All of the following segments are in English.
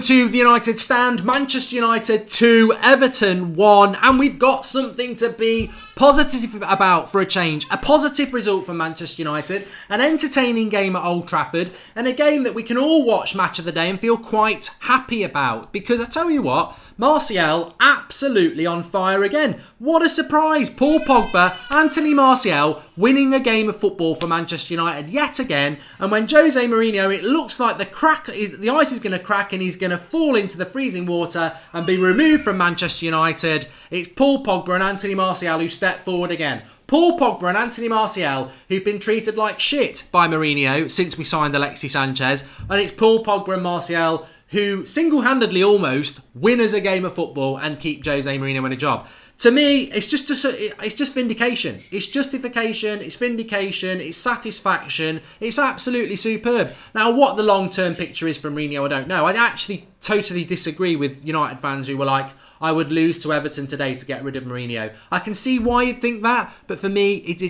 To the United stand, Manchester United 2, Everton 1, and we've got something to be positive about for a change. A positive result for Manchester United, an entertaining game at Old Trafford, and a game that we can all watch match of the day and feel quite happy about. Because I tell you what, Martial absolutely on fire again. What a surprise! Paul Pogba, Anthony Martial winning a game of football for Manchester United yet again. And when Jose Mourinho, it looks like the ice is going to crack and he's going to fall into the freezing water and be removed from Manchester United. It's Paul Pogba and Anthony Martial who step forward again. Paul Pogba and Anthony Martial, who've been treated like shit by Mourinho since we signed Alexis Sanchez. And it's Paul Pogba and Martial who single-handedly almost win us a game of football and keep Jose Mourinho in a job. To me, it's just vindication. It's justification, it's vindication, it's satisfaction. It's absolutely superb. Now, what the long-term picture is for Mourinho, I don't know. I actually totally disagree with United fans who were like, I would lose to Everton today to get rid of Mourinho. I can see why you'd think that, but for me, it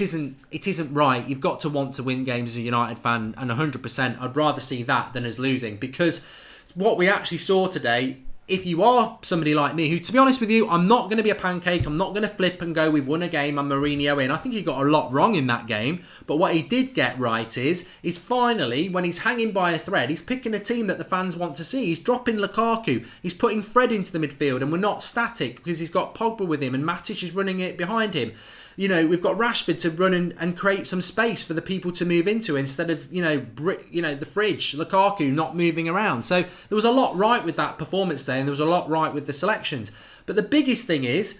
isn't right. You've got to want to win games as a United fan, and 100%, I'd rather see that than us losing, because what we actually saw today, if you are somebody like me, who, to be honest with you, I'm not going to be a pancake. I'm not going to flip and go, we've won a game, I'm Mourinho in. I think he got a lot wrong in that game. But what he did get right is finally, when he's hanging by a thread, he's picking a team that the fans want to see. He's dropping Lukaku. He's putting Fred into the midfield, and we're not static because he's got Pogba with him and Matic is running it behind him. You know, we've got Rashford to run and create some space for the people to move into instead of, the fridge, Lukaku not moving around. So there was a lot right with that performance day, and there was a lot right with the selections. But the biggest thing is,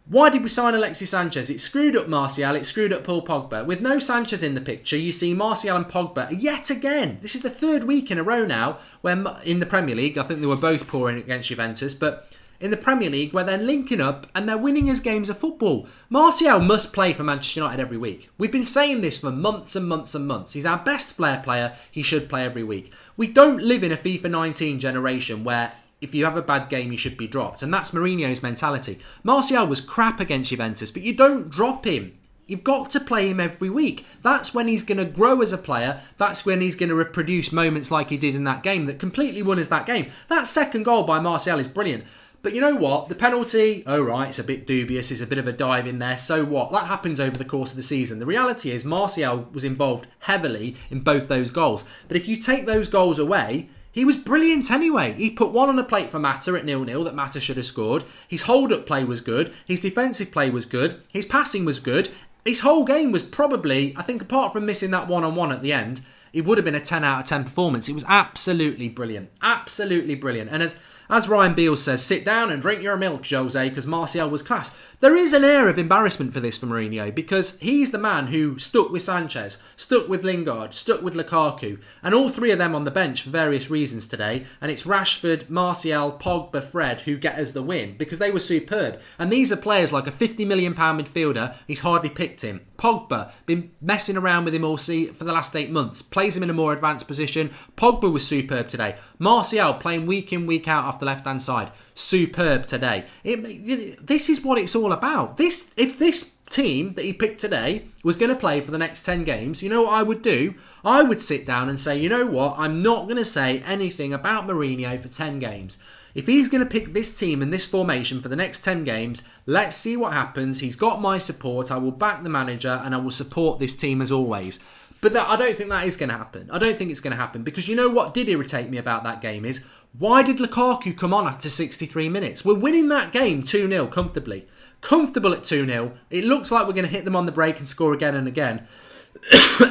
why did we sign Alexis Sanchez? It screwed up Martial, it screwed up Paul Pogba. With no Sanchez in the picture, you see Martial and Pogba yet again. This is the third week in a row now where in the Premier League, I think they were both poor against Juventus, but in the Premier League, where they're linking up and they're winning us games of football. Martial must play for Manchester United every week. We've been saying this for months and months and months. He's our best flair player. He should play every week. We don't live in a FIFA 19 generation where if you have a bad game, you should be dropped. And that's Mourinho's mentality. Martial was crap against Juventus, but you don't drop him. You've got to play him every week. That's when he's going to grow as a player. That's when he's going to reproduce moments like he did in that game that completely won us that game. That second goal by Martial is brilliant. But you know what? The penalty, it's a bit dubious. It's a bit of a dive in there. So what? That happens over the course of the season. The reality is Martial was involved heavily in both those goals. But if you take those goals away, he was brilliant anyway. He put one on a plate for Mata at 0-0 that Mata should have scored. His hold-up play was good. His defensive play was good. His passing was good. His whole game was probably, I think apart from missing that one-on-one at the end, it would have been a 10 out of 10 performance. It was absolutely brilliant. Absolutely brilliant. And as Ryan Beals says, sit down and drink your milk, Jose, because Martial was class. There is an air of embarrassment for this for Mourinho, because he's the man who stuck with Sanchez, stuck with Lingard, stuck with Lukaku, and all three of them on the bench for various reasons today. And it's Rashford, Martial, Pogba, Fred who get us the win, because they were superb. And these are players like a £50 million midfielder. He's hardly picked him. Pogba, been messing around with him all for the last 8 months. Plays him in a more advanced position. Pogba was superb today. Martial playing week in, week out off the left-hand side. Superb today. This is what it's all about. If this team that he picked today was going to play for the next 10 games, you know what I would do? I would sit down and say, you know what? I'm not going to say anything about Mourinho for 10 games. If he's going to pick this team and this formation for the next 10 games, let's see what happens. He's got my support. I will back the manager and I will support this team as always. But I don't think that is going to happen. I don't think it's going to happen, because you know what did irritate me about that game is, why did Lukaku come on after 63 minutes? We're winning that game 2-0 comfortably. Comfortable at 2-0. It looks like we're going to hit them on the break and score again and again.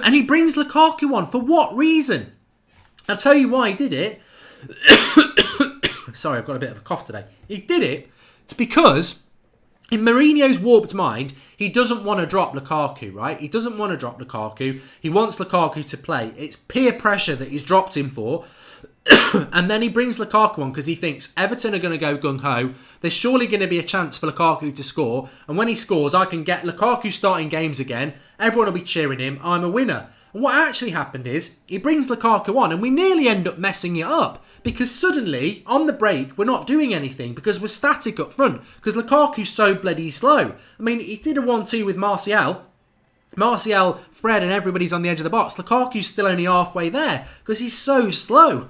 And he brings Lukaku on. For what reason? I'll tell you why he did it. Sorry, I've got a bit of a cough today. He did it. It's because in Mourinho's warped mind, he doesn't want to drop Lukaku, right? He doesn't want to drop Lukaku. He wants Lukaku to play. It's peer pressure that he's dropped him for. And then he brings Lukaku on because he thinks Everton are going to go gung-ho. There's surely going to be a chance for Lukaku to score. And when he scores, I can get Lukaku starting games again. Everyone will be cheering him. I'm a winner. And what actually happened is, he brings Lukaku on and we nearly end up messing it up. Because suddenly, on the break, we're not doing anything because we're static up front. Because Lukaku's so bloody slow. I mean, he did a 1-2 with Martial. Martial, Fred and everybody's on the edge of the box. Lukaku's still only halfway there because he's so slow.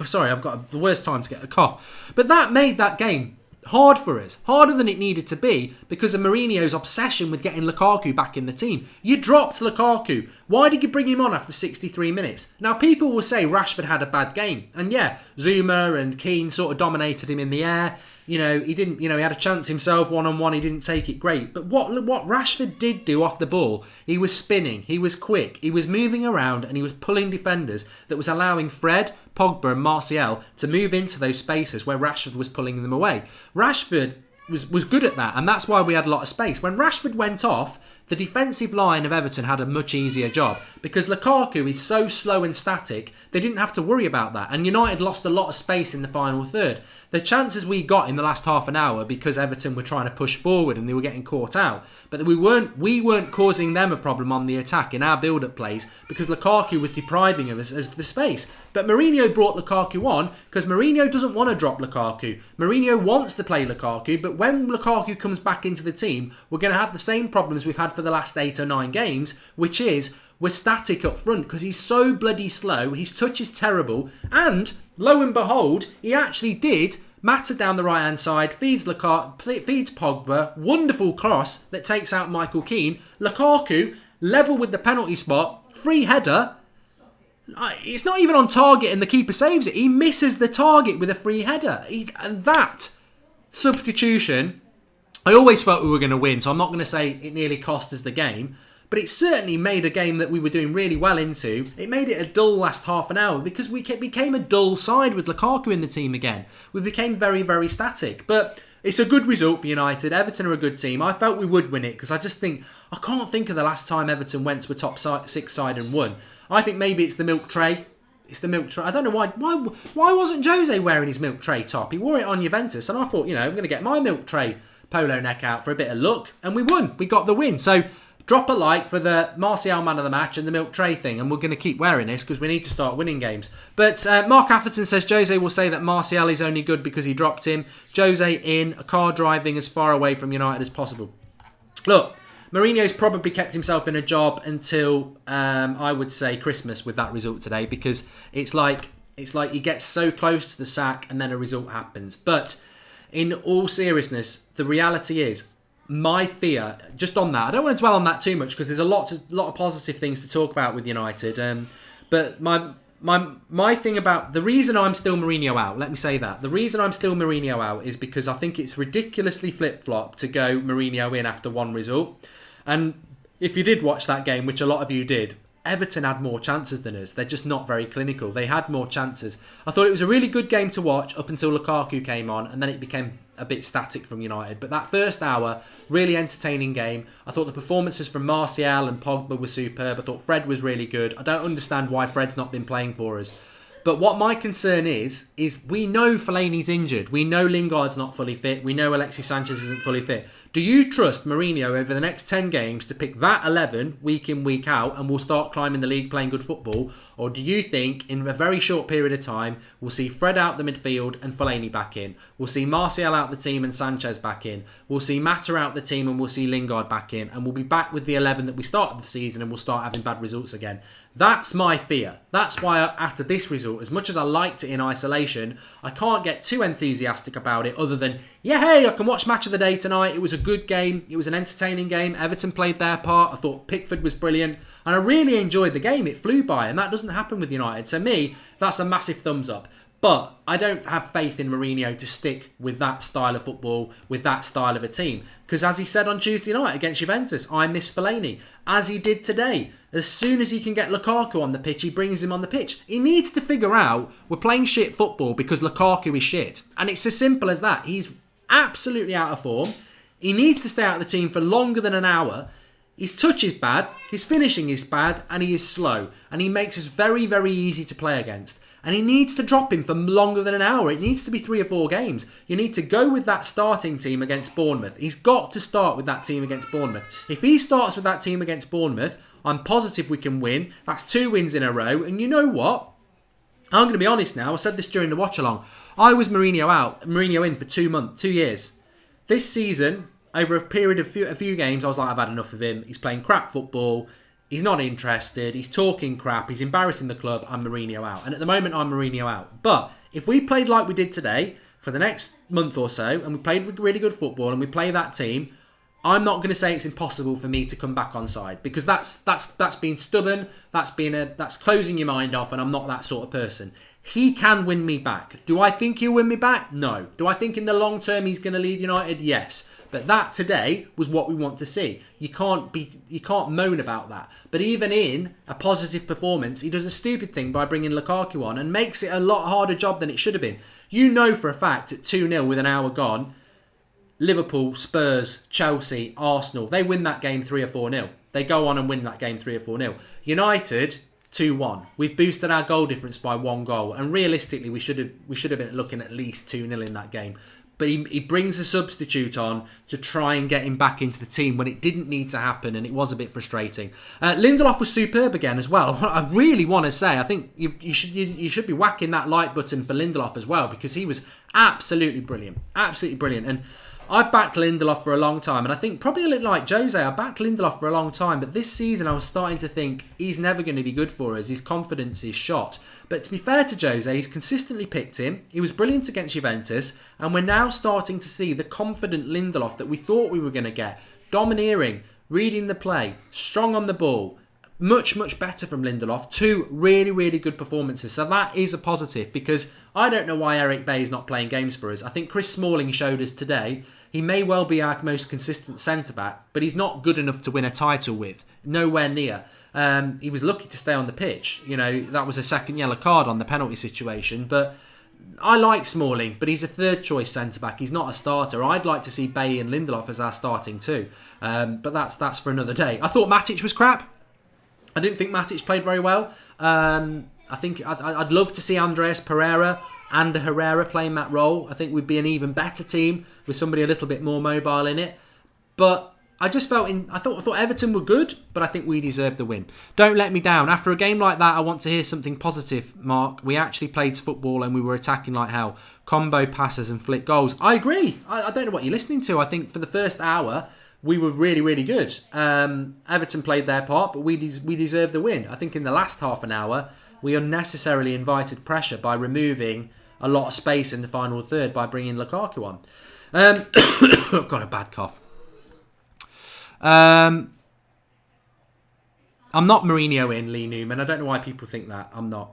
Sorry, I've got the worst time to get a cough. But that made that game hard for us. Harder than it needed to be because of Mourinho's obsession with getting Lukaku back in the team. You dropped Lukaku. Why did you bring him on after 63 minutes? Now, people will say Rashford had a bad game. And yeah, Zuma and Keane sort of dominated him in the air. He didn't, he had a chance himself one-on-one. He didn't take it great. But what Rashford did do off the ball, he was spinning, he was quick, he was moving around and he was pulling defenders that was allowing Fred, Pogba and Martial to move into those spaces where Rashford was pulling them away. Rashford was good at that, and that's why we had a lot of space. When Rashford went off, the defensive line of Everton had a much easier job because Lukaku is so slow and static, they didn't have to worry about that. And United lost a lot of space in the final third. The chances we got in the last half an hour because Everton were trying to push forward and they were getting caught out. But we weren't causing them a problem on the attack in our build-up plays because Lukaku was depriving us of the space. But Mourinho brought Lukaku on because Mourinho doesn't want to drop Lukaku. Mourinho wants to play Lukaku, but when Lukaku comes back into the team, we're going to have the same problems we've had for the last 8 or 9 games, which is we're static up front because he's so bloody slow, his touch is terrible, and lo and behold, he actually did matter down the right-hand side, feeds Pogba, wonderful cross that takes out Michael Keane, Lukaku, level with the penalty spot, free header. It's not even on target and the keeper saves it. He misses the target with a free header. And that substitution, I always felt we were going to win, so I'm not going to say it nearly cost us the game, but it certainly made a game that we were doing really well into. It made it a dull last half an hour because we became a dull side with Lukaku in the team again. We became very, very static. But it's a good result for United. Everton are a good team. I felt we would win it because I can't think of the last time Everton went to a top 6 side and won. I think maybe it's the milk tray. It's the milk tray. I don't know why. Why wasn't Jose wearing his milk tray top? He wore it on Juventus, and I thought, I'm going to get my milk tray polo neck out for a bit of luck, and we won. We got the win. So drop a like for the Martial man of the match and the milk tray thing, and we're going to keep wearing this because we need to start winning games. But Mark Atherton says Jose will say that Martial is only good because he dropped him. Jose in, a car driving as far away from United as possible. Look, Mourinho's probably kept himself in a job until I would say Christmas with that result today, because it's like he gets so close to the sack and then a result happens. But in all seriousness, the reality is, my fear, just on that, I don't want to dwell on that too much because there's a lot of positive things to talk about with United. But my thing about the reason I'm still Mourinho out, let me say that. The reason I'm still Mourinho out is because I think it's ridiculously flip-flop to go Mourinho in after one result. And if you did watch that game, which a lot of you did, Everton had more chances than us. They're just not very clinical. They had more chances. I thought it was a really good game to watch up until Lukaku came on, and then it became a bit static from United. But that first hour, really entertaining game. I thought the performances from Martial and Pogba were superb. I thought Fred was really good. I don't understand why Fred's not been playing for us. But what my concern is we know Fellaini's injured. We know Lingard's not fully fit. We know Alexis Sanchez isn't fully fit. Do you trust Mourinho over the next 10 games to pick that 11 week in, week out and we'll start climbing the league playing good football? Or do you think in a very short period of time we'll see Fred out the midfield and Fellaini back in? We'll see Martial out the team and Sanchez back in. We'll see Mata out the team and we'll see Lingard back in. And we'll be back with the 11 that we started the season and we'll start having bad results again. That's my fear. That's why after this result, as much as I liked it in isolation, I can't get too enthusiastic about it other than, hey, I can watch Match of the Day tonight. It was a good game. It was an entertaining game. Everton played their part. I thought Pickford was brilliant. And I really enjoyed the game. It flew by, and that doesn't happen with United. So me, that's a massive thumbs up. But I don't have faith in Mourinho to stick with that style of football, with that style of a team. Because as he said on Tuesday night against Juventus, I miss Fellaini. As he did today. As soon as he can get Lukaku on the pitch, he brings him on the pitch. He needs to figure out we're playing shit football because Lukaku is shit. And it's as simple as that. He's absolutely out of form. He needs to stay out of the team for longer than an hour. His touch is bad, his finishing is bad, and he is slow. And he makes us very, very easy to play against. And he needs to drop him for longer than an hour. It needs to be 3 or 4 games. You need to go with that starting team against Bournemouth. He's got to start with that team against Bournemouth. If he starts with that team against Bournemouth, I'm positive we can win. That's 2 wins in a row. And you know what? I'm going to be honest now. I said this during the watch-along. I was Mourinho in for 2 years. This season, over a period of a few games, I was like, I've had enough of him. He's playing crap football. He's not interested. He's talking crap. He's embarrassing the club. I'm Mourinho out. And at the moment, I'm Mourinho out. But if we played like we did today for the next month or so, and we played really good football, and we play that team, I'm not going to say it's impossible for me to come back on side, because that's being stubborn. That's closing your mind off, and I'm not that sort of person. He can win me back. Do I think he'll win me back? No. Do I think in the long term he's going to leave United? Yes. But that today was what we want to see. You can't moan about that. But even in a positive performance, he does a stupid thing by bringing Lukaku on and makes it a lot harder job than it should have been. You know for a fact at 2-0 with an hour gone, Liverpool, Spurs, Chelsea, Arsenal, they win that game 3 or 4-0. They go on and win that game 3 or 4-0. United, 2-1. We've boosted our goal difference by 1 goal. And realistically, we should have been looking at least 2-0 in that game. But he brings a substitute on to try and get him back into the team when it didn't need to happen, and it was a bit frustrating. Lindelof was superb again as well. I really want to say, I think you should be whacking that like button for Lindelof as well, because he was absolutely brilliant. Absolutely brilliant. And I've backed Lindelof for a long time, and I think probably a little like Jose, I backed Lindelof for a long time, but this season I was starting to think he's never going to be good for us. His confidence is shot. But to be fair to Jose, he's consistently picked him. He was brilliant against Juventus, and we're now starting to see the confident Lindelof that we thought we were going to get. Domineering, reading the play, strong on the ball. Much, much better from Lindelof. 2 really, really good performances. So that is a positive, because I don't know why Eric Bailly is not playing games for us. I think Chris Smalling showed us today he may well be our most consistent centre-back, but he's not good enough to win a title with. Nowhere near. He was lucky to stay on the pitch. You know, that was a second yellow card on the penalty situation. But I like Smalling, but he's a third choice centre-back. He's not a starter. I'd like to see Bailly and Lindelof as our starting too. But that's for another day. I thought Matic was crap. I didn't think Matic played very well. I think I'd love to see Andreas Pereira and Herrera playing that role. I think we'd be an even better team with somebody a little bit more mobile in it. But I just felt I thought Everton were good, but I think we deserved the win. Don't let me down. After a game like that, I want to hear something positive, Mark. We actually played football and we were attacking like hell. Combo passes and flick goals. I agree. I don't know what you're listening to. I think for the first hour, we were really, really good. Everton played their part, but we deserved the win. I think in the last half an hour, we unnecessarily invited pressure by removing a lot of space in the final third by bringing Lukaku on. I've got a bad cough. I'm not Mourinho in, Lee Newman. I don't know why people think that. I'm not.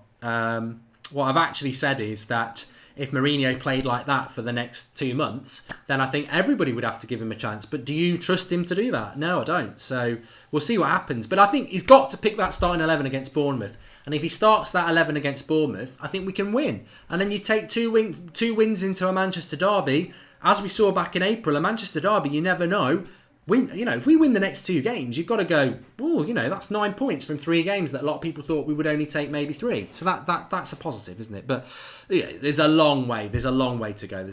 What I've actually said is that if Mourinho played like that for the next 2 months, then I think everybody would have to give him a chance. But do you trust him to do that? No, I don't. So we'll see what happens. But I think he's got to pick that starting 11 against Bournemouth. And if he starts that 11 against Bournemouth, I think we can win. And then you take two wins into a Manchester derby. As we saw back in April, a Manchester derby, you never know. If we win the next 2 games, you've got to go, that's 9 points from 3 games that a lot of people thought we would only take maybe 3. So that's a positive, isn't it? But yeah, there's a long way. There's a long way to go.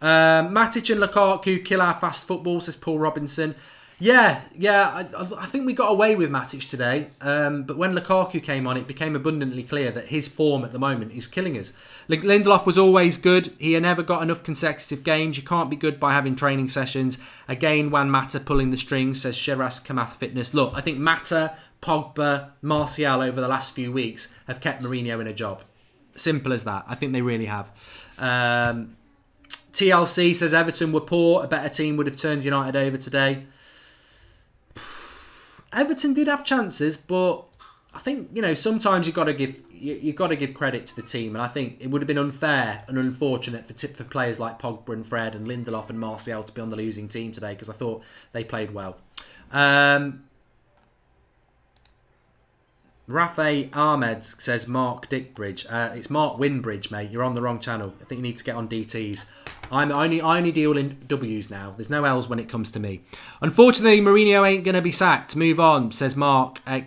Matic and Lukaku kill our fast football, says Paul Robinson. Yeah, I think we got away with Matic today. But when Lukaku came on, it became abundantly clear that his form at the moment is killing us. Lindelof was always good. He had never got enough consecutive games. You can't be good by having training sessions. Again, Juan Mata pulling the strings, says Shiraz Kamath Fitness. Look, I think Mata, Pogba, Martial over the last few weeks have kept Mourinho in a job. Simple as that. I think they really have. TLC says Everton were poor. A better team would have turned United over today. Everton did have chances, but I think sometimes you've got to give credit to the team, and I think it would have been unfair and unfortunate for players like Pogba and Fred and Lindelof and Martial to be on the losing team today, because I thought they played well. Rafe Ahmed says Mark Dickbridge. It's Mark Winbridge, mate. You're on the wrong channel. I think you need to get on DTs. I only deal in W's now. There's no L's when it comes to me. Unfortunately, Mourinho ain't going to be sacked. Move on, says Mark. I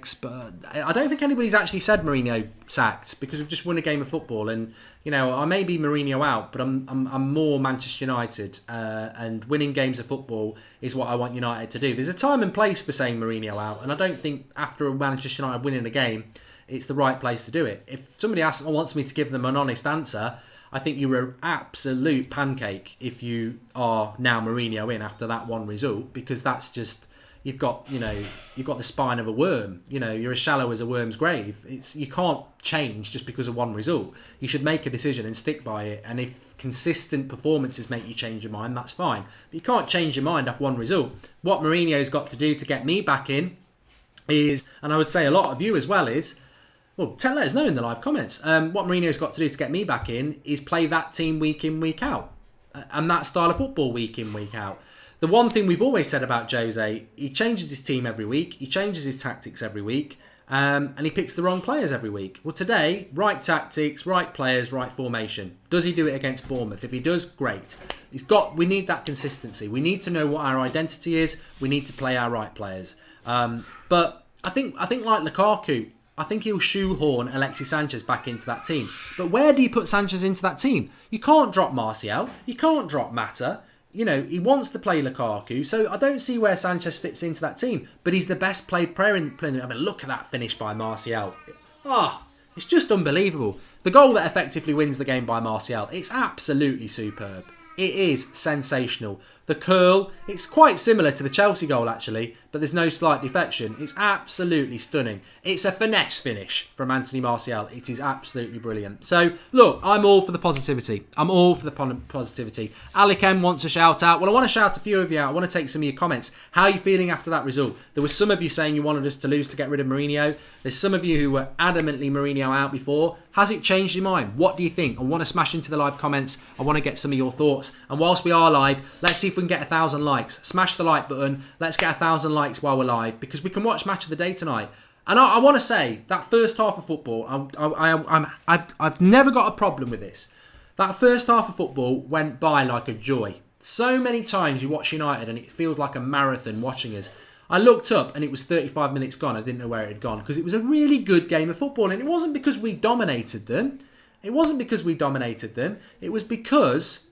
don't think anybody's actually said Mourinho sacked, because we've just won a game of football, and I may be Mourinho out, but I'm more Manchester United, and winning games of football is what I want United to do. There's a time and place for saying Mourinho out, and I don't think after Manchester United winning a game, it's the right place to do it. If somebody wants me to give them an honest answer, I think you were an absolute pancake if you are now Mourinho in after that one result, because that's just you've got the spine of a worm. You're as shallow as a worm's grave. You can't change just because of one result. You should make a decision and stick by it. And if consistent performances make you change your mind, that's fine. But you can't change your mind off one result. What Mourinho's got to do to get me back in is, and I would say a lot of you as well, is, well, let us know in the live comments. What Mourinho's got to do to get me back in is play that team week in, week out. And that style of football week in, week out. The one thing we've always said about Jose, he changes his team every week, he changes his tactics every week, and he picks the wrong players every week. Well, today, right tactics, right players, right formation. Does he do it against Bournemouth? If he does, great. We need that consistency. We need to know what our identity is. We need to play our right players. But I think like Lukaku, I think he'll shoehorn Alexis Sanchez back into that team. But where do you put Sanchez into that team? You can't drop Martial. You can't drop Mata. He wants to play Lukaku, so I don't see where Sanchez fits into that team. But he's the best played player in the Premier League. I mean, look at that finish by Martial. It's just unbelievable. The goal that effectively wins the game by Martial, it's absolutely superb. It is sensational. The curl, it's quite similar to the Chelsea goal actually, but there's no slight defection. It's absolutely stunning. It's a finesse finish from Anthony Martial. It is absolutely brilliant. So, look, I'm all for the positivity. I'm all for the positivity. Alec M wants a shout out. Well, I want to shout a few of you out. I want to take some of your comments. How are you feeling after that result? There was some of you saying you wanted us to lose to get rid of Mourinho. There's some of you who were adamantly Mourinho out before. Has it changed your mind? What do you think? I want to smash into the live comments. I want to get some of your thoughts. And whilst we are live, let's see if we can get 1,000 likes. Smash the like button. Let's get 1,000 likes while we're live, because we can watch Match of the Day tonight. And I want to say that first half of football, I've never got a problem with this. That first half of football went by like a joy. So many times you watch United and it feels like a marathon watching us. I looked up and it was 35 minutes gone. I didn't know where it had gone, because it was a really good game of football. And it wasn't because we dominated them. It was because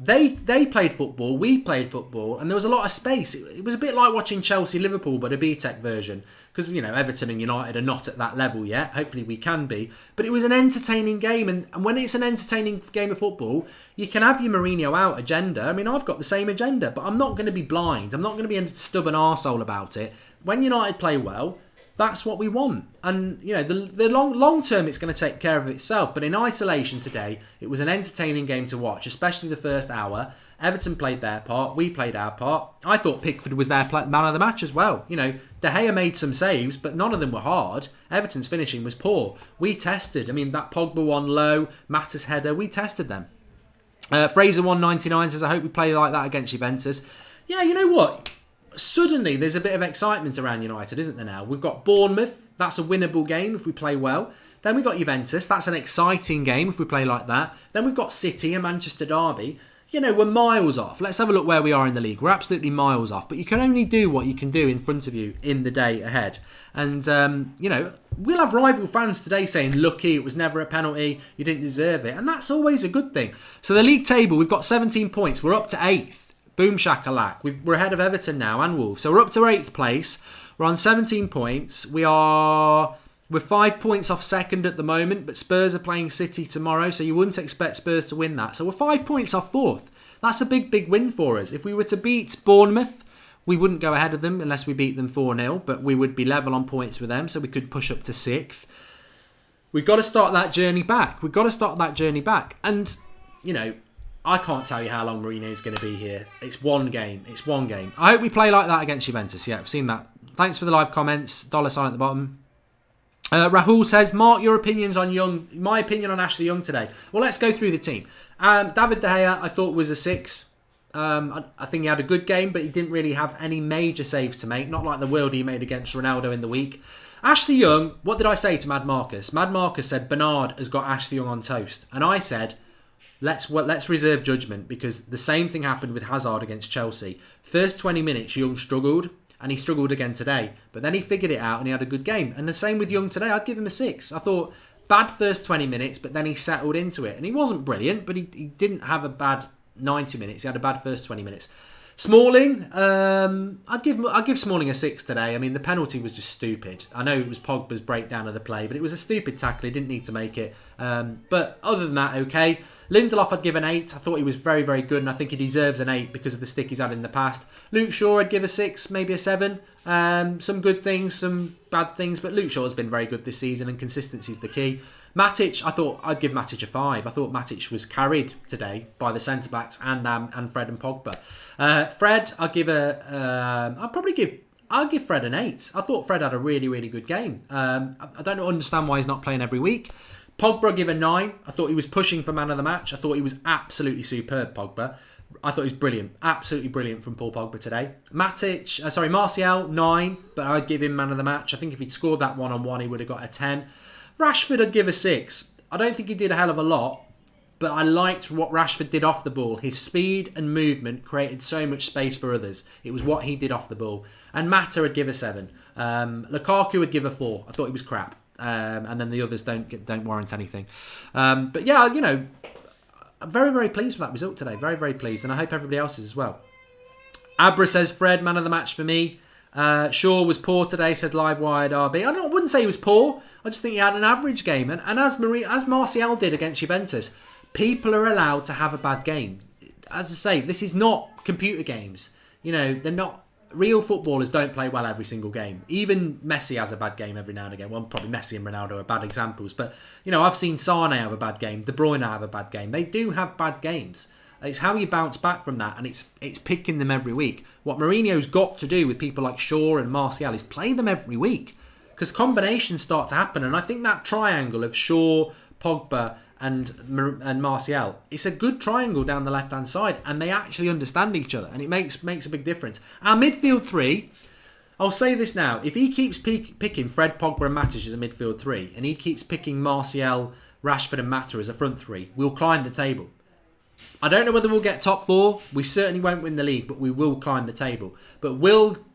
they played football, we played football, and there was a lot of space. It was a bit like watching Chelsea-Liverpool, but a B-Tech version. Because, Everton and United are not at that level yet. Hopefully we can be. But it was an entertaining game. And when it's an entertaining game of football, you can have your Mourinho out agenda. I mean, I've got the same agenda, but I'm not going to be blind. I'm not going to be a stubborn arsehole about it. When United play well, that's what we want. And, the long term, it's going to take care of itself. But in isolation today, it was an entertaining game to watch, especially the first hour. Everton played their part. We played our part. I thought Pickford was their man of the match as well. De Gea made some saves, but none of them were hard. Everton's finishing was poor. We tested. I mean, that Pogba one low, Mata's header, we tested them. Fraser199 says, I hope we play like that against Juventus. Yeah, you know what? Suddenly, there's a bit of excitement around United, isn't there now? We've got Bournemouth. That's a winnable game if we play well. Then we've got Juventus. That's an exciting game if we play like that. Then we've got City and Manchester Derby. We're miles off. Let's have a look where we are in the league. We're absolutely miles off. But you can only do what you can do in front of you in the day ahead. And, we'll have rival fans today saying, lucky, it was never a penalty, you didn't deserve it. And that's always a good thing. So the league table, we've got 17 points. We're up to 8th. Boom shakalak. We're ahead of Everton now and Wolves. So we're up to 8th place. We're on 17 points. We're 5 points off second at the moment, but Spurs are playing City tomorrow, so you wouldn't expect Spurs to win that. So we're 5 points off 4th. That's a big, big win for us. If we were to beat Bournemouth, we wouldn't go ahead of them unless we beat them 4-0, but we would be level on points with them, so we could push up to 6th. We've got to start that journey back. And, I can't tell you how long Mourinho's going to be here. It's one game. I hope we play like that against Juventus. Yeah, I've seen that. Thanks for the live comments. $sign at the bottom. Rahul says, Mark, your opinions on Young. My opinion on Ashley Young today. Well, let's go through the team. David De Gea, I thought was a 6. I think he had a good game, but he didn't really have any major saves to make. Not like the world he made against Ronaldo in the week. Ashley Young, what did I say to Mad Marcus? Mad Marcus said Bernard has got Ashley Young on toast. And I said, let's reserve judgment, because the same thing happened with Hazard against Chelsea. First 20 minutes, Young struggled, and he struggled again today. But then he figured it out and he had a good game. And the same with Young today. I'd give him a 6. I thought, bad first 20 minutes, but then he settled into it. And he wasn't brilliant, but he didn't have a bad 90 minutes. He had a bad first 20 minutes. Smalling, I'd give Smalling a 6 today. I mean, the penalty was just stupid. I know it was Pogba's breakdown of the play, but it was a stupid tackle. He didn't need to make it. But other than that, okay. Lindelof I'd give an 8. I thought he was very, very good, and I think he deserves an 8 because of the stick he's had in the past. Luke Shaw I'd give a 6, maybe a 7. Some good things, some bad things, but Luke Shaw has been very good this season, and consistency is the key. Matic, I thought I'd give Matic a 5. I thought Matic was carried today by the centre-backs and Fred and Pogba. Fred, I'll give Fred an 8. I thought Fred had a really, really good game. I don't understand why he's not playing every week. Pogba, I'll give a 9. I thought he was pushing for man of the match. I thought he was absolutely superb, Pogba. I thought he was brilliant. Absolutely brilliant from Paul Pogba today. Martial, 9. But I'd give him man of the match. I think if he'd scored that one-on-one, he would have got a 10. Rashford, I'd give a 6. I don't think he did a hell of a lot, but I liked what Rashford did off the ball. His speed and movement created so much space for others. It was what he did off the ball. And Mata, I'd give a 7. Lukaku, would give a 4. I thought he was crap. And then the others don't warrant anything. But yeah, I'm very, very pleased with that result today. Very, very pleased. And I hope everybody else is as well. Abra says, Fred, man of the match for me. Shaw was poor today, said Livewire RB. I wouldn't say he was poor. I just think he had an average game. And as Martial did against Juventus, people are allowed to have a bad game. As I say, this is not computer games. They're not... Real footballers don't play well every single game. Even Messi has a bad game every now and again. Well, probably Messi and Ronaldo are bad examples. But, I've seen Sane have a bad game. De Bruyne have a bad game. They do have bad games. It's how you bounce back from that, and it's picking them every week. What Mourinho's got to do with people like Shaw and Martial is play them every week. Because combinations start to happen. And I think that triangle of Shaw, Pogba and Martial, it's a good triangle down the left-hand side, and they actually understand each other, and it makes a big difference. Our midfield 3, I'll say this now, if he keeps picking Fred, Pogba and Matic as a midfield 3, and he keeps picking Martial, Rashford and Mata as a front 3, we'll climb the table. I don't know whether we'll get top 4, we certainly won't win the league, but we will climb the table. But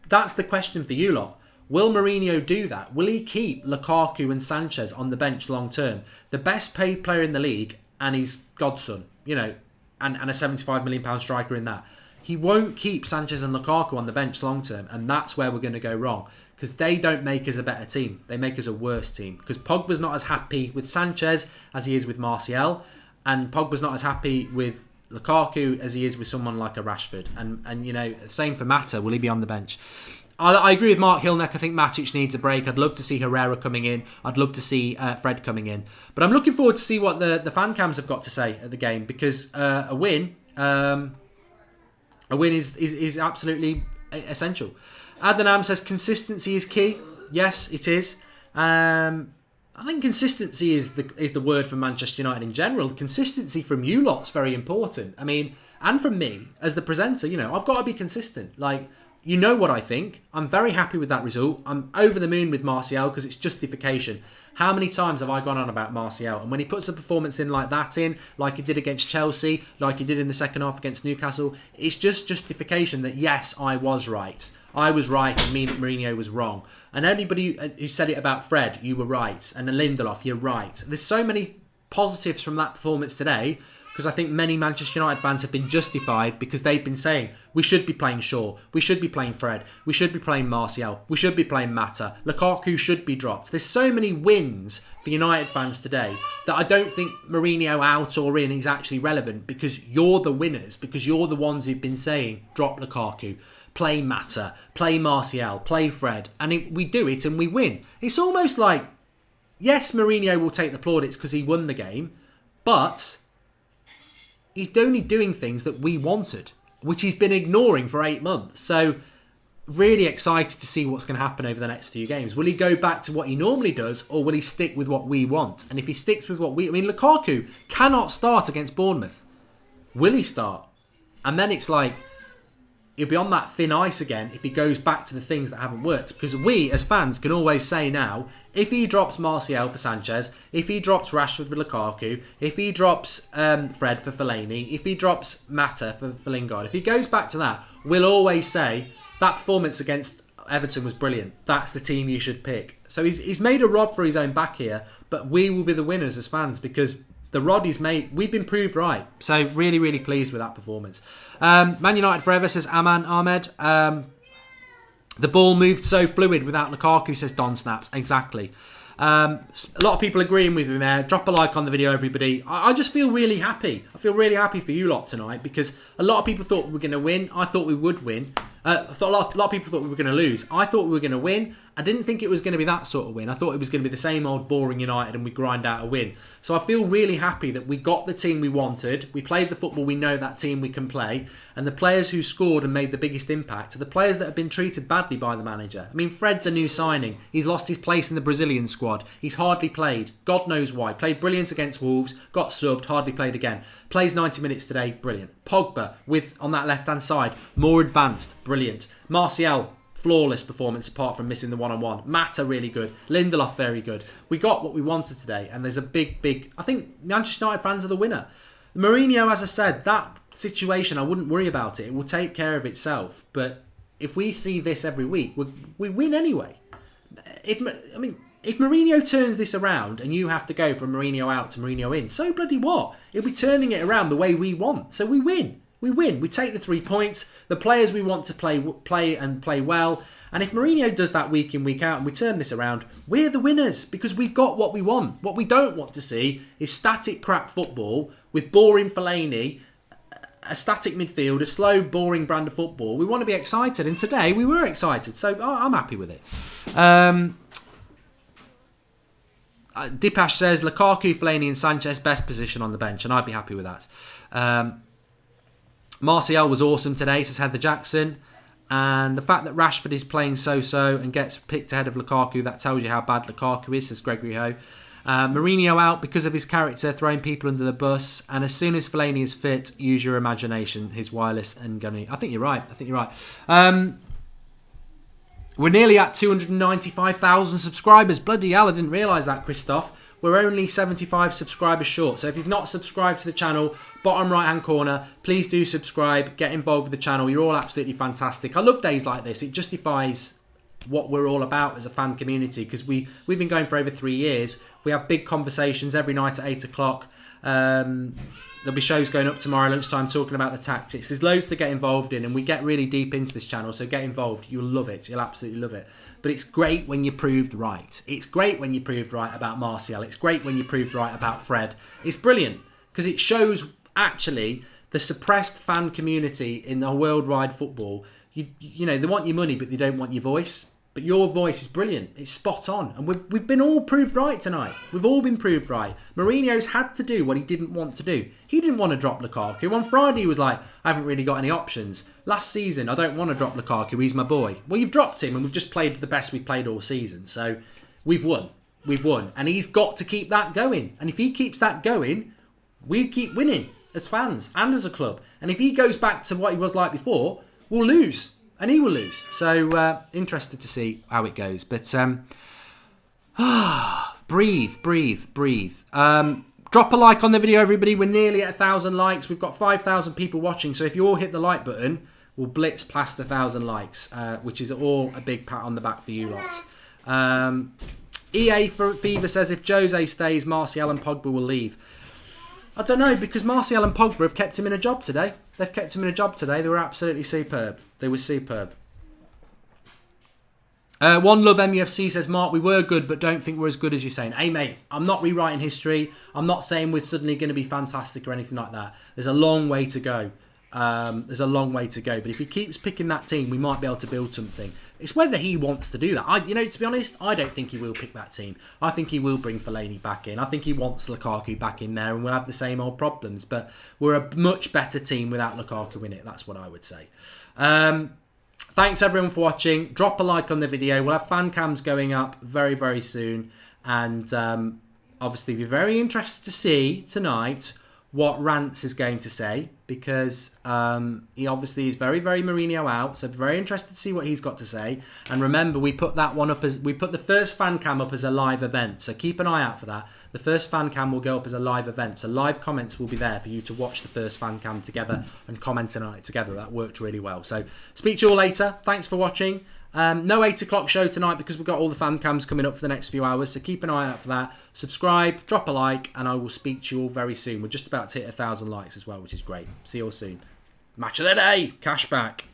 that's the question for you lot. Will Mourinho do that? Will he keep Lukaku and Sanchez on the bench long term? The best paid player in the league, and he's godson, and a £75 million striker in that. He won't keep Sanchez and Lukaku on the bench long term, and that's where we're going to go wrong. Because they don't make us a better team. They make us a worse team. Because Pogba's not as happy with Sanchez as he is with Martial, and Pogba's not as happy with Lukaku as he is with someone like a Rashford. And same for Mata. Will he be on the bench? I agree with Mark Hillneck. I think Matic needs a break. I'd love to see Herrera coming in. I'd love to see Fred coming in. But I'm looking forward to see what the fan cams have got to say at the game, because a win is absolutely essential. Adnan says consistency is key. Yes, it is. I think consistency is the word for Manchester United in general. Consistency from you lot's very important. And from me as the presenter, I've got to be consistent. You know what I think. I'm very happy with that result. I'm over the moon with Martial because it's justification. How many times have I gone on about Martial? And when he puts a performance in like that like he did against Chelsea, like he did in the second half against Newcastle, it's just justification that, yes, I was right. I was right and Mourinho was wrong. And anybody who said it about Fred, you were right. And Lindelof, you're right. There's so many positives from that performance today, because I think many Manchester United fans have been justified because they've been saying, we should be playing Shaw, we should be playing Fred, we should be playing Martial, we should be playing Mata, Lukaku should be dropped. There's so many wins for United fans today that I don't think Mourinho out or in is actually relevant, because you're the winners, because you're the ones who've been saying, drop Lukaku, play Mata, play Martial, play Fred, and we do it and we win. It's almost like, yes, Mourinho will take the plaudits because he won the game, but he's only doing things that we wanted, which he's been ignoring for 8 months. So, really excited to see what's going to happen over the next few games. Will he go back to what he normally does, or will he stick with what we want? And if he sticks with what Lukaku cannot start against Bournemouth. Will he start? And then it's like, he'll be on that thin ice again if he goes back to the things that haven't worked. Because we, as fans, can always say now, if he drops Martial for Sanchez, if he drops Rashford for Lukaku, if he drops Fred for Fellaini, if he drops Mata for Lingard, if he goes back to that, we'll always say, that performance against Everton was brilliant. That's the team you should pick. So he's made a rod for his own back here, but we will be the winners as fans, because the rod he's made, we've been proved right. So really, really pleased with that performance. Man United forever, says Aman Ahmed. The ball moved so fluid without Lukaku, says Don Snaps. Exactly. A lot of people agreeing with me there. Drop a like on the video, everybody. I just feel really happy. I feel really happy for you lot tonight because a lot of people thought we were going to win. I thought we would win. I thought a lot of people thought we were going to lose. I thought we were going to win. I didn't think it was going to be that sort of win. I thought it was going to be the same old boring United and we grind out a win. So I feel really happy that we got the team we wanted. We played the football we know that team we can play. And the players who scored and made the biggest impact are the players that have been treated badly by the manager. I mean, Fred's a new signing. He's lost his place in the Brazilian squad. He's hardly played. God knows why. Played brilliant against Wolves. Got subbed. Hardly played again. Plays 90 minutes today. Brilliant. Pogba with on that left-hand side. More advanced. Brilliant. Martial. Flawless performance apart from missing the one-on-one. Mata really good. Lindelof very good. We got what we wanted today and there's a big... I think Manchester United fans are the winner. Mourinho, as I said, that situation, I wouldn't worry about it. It will take care of itself. But if we see this every week, we win anyway. If Mourinho turns this around and you have to go from Mourinho out to Mourinho in, so bloody what? He'll be turning it around the way we want. So we win. We win. We take the 3 points. The players we want to play well. And if Mourinho does that week in, week out, and we turn this around, we're the winners because we've got what we want. What we don't want to see is static crap football with boring Fellaini, a static midfield, a slow, boring brand of football. We want to be excited, and today we were excited. So I'm happy with it. Dipash says Lukaku, Fellaini, and Sanchez best position on the bench, and I'd be happy with that. Martial was awesome today, says Heather Jackson. And the fact that Rashford is playing so-so and gets picked ahead of Lukaku, that tells you how bad Lukaku is, says Gregory Ho. Mourinho out because of his character, throwing people under the bus. And as soon as Fellaini is fit, use your imagination. His wireless and gunny. I think you're right. We're nearly at 295,000 subscribers. Bloody hell, I didn't realise that, Christoph. We're only 75 subscribers short. So if you've not subscribed to the channel, bottom right hand corner, please do subscribe. Get involved with the channel. You're all absolutely fantastic. I love days like this. It justifies what we're all about as a fan community because we've been going for over 3 years. We have big conversations every night at 8 o'clock. There'll be shows going up tomorrow lunchtime talking about the tactics. There's loads to get involved in and we get really deep into this channel, so get involved. You'll love it. You'll absolutely love it. But it's great when you're proved right. It's great when you're proved right about Martial. It's great when you're proved right about Fred. It's brilliant because it shows actually the suppressed fan community in the worldwide football. You know, they want your money but they don't want your voice. But your voice is brilliant. It's spot on. And we've been all proved right tonight. We've all been proved right. Mourinho's had to do what he didn't want to do. He didn't want to drop Lukaku. On Friday, he was like, I haven't really got any options. Last season, I don't want to drop Lukaku. He's my boy. Well, you've dropped him and we've just played the best we've played all season. So we've won. We've won. And he's got to keep that going. And if he keeps that going, we keep winning as fans and as a club. And if he goes back to what he was like before, we'll lose. And he will lose. So, interested to see how it goes. But, breathe. Drop a like on the video, everybody. We're nearly at 1,000 likes. We've got 5,000 people watching. So if you all hit the like button, we'll blitz past 1,000 likes, which is all a big pat on the back for you lot. EA Fever says if Jose stays, Martial and Pogba will leave. I don't know, because Martial and Pogba have kept him in a job today. They've kept him in a job today. They were absolutely superb. They were superb. One Love MUFC says, Mark, we were good, but don't think we're as good as you're saying. Hey, mate, I'm not rewriting history. I'm not saying we're suddenly going to be fantastic or anything like that. There's a long way to go. But if he keeps picking that team, we might be able to build something. It's whether he wants to do that. To be honest, I don't think he will pick that team. I think he will bring Fellaini back in. I think he wants Lukaku back in there and we'll have the same old problems. But we're a much better team without Lukaku in it. That's what I would say. Thanks everyone for watching. Drop a like on the video. We'll have fan cams going up very, very soon. And obviously we're very interested to see tonight what Rance is going to say, because he obviously is very, very Mourinho out, so very interested to see what he's got to say. And remember, we put that one up as we put the first fan cam up as a live event, so keep an eye out for that. The first fan cam will go up as a live event, so live comments will be there for you to watch the first fan cam together and commenting on it together. That worked really well. So speak to you all later. Thanks for watching. No 8 o'clock show tonight because we've got all the fan cams coming up for the next few hours. So keep an eye out for that. Subscribe, drop a like, and I will speak to you all very soon. We're just about to hit 1,000 likes as well, which is great. See you all soon. Match of the day. Cash back.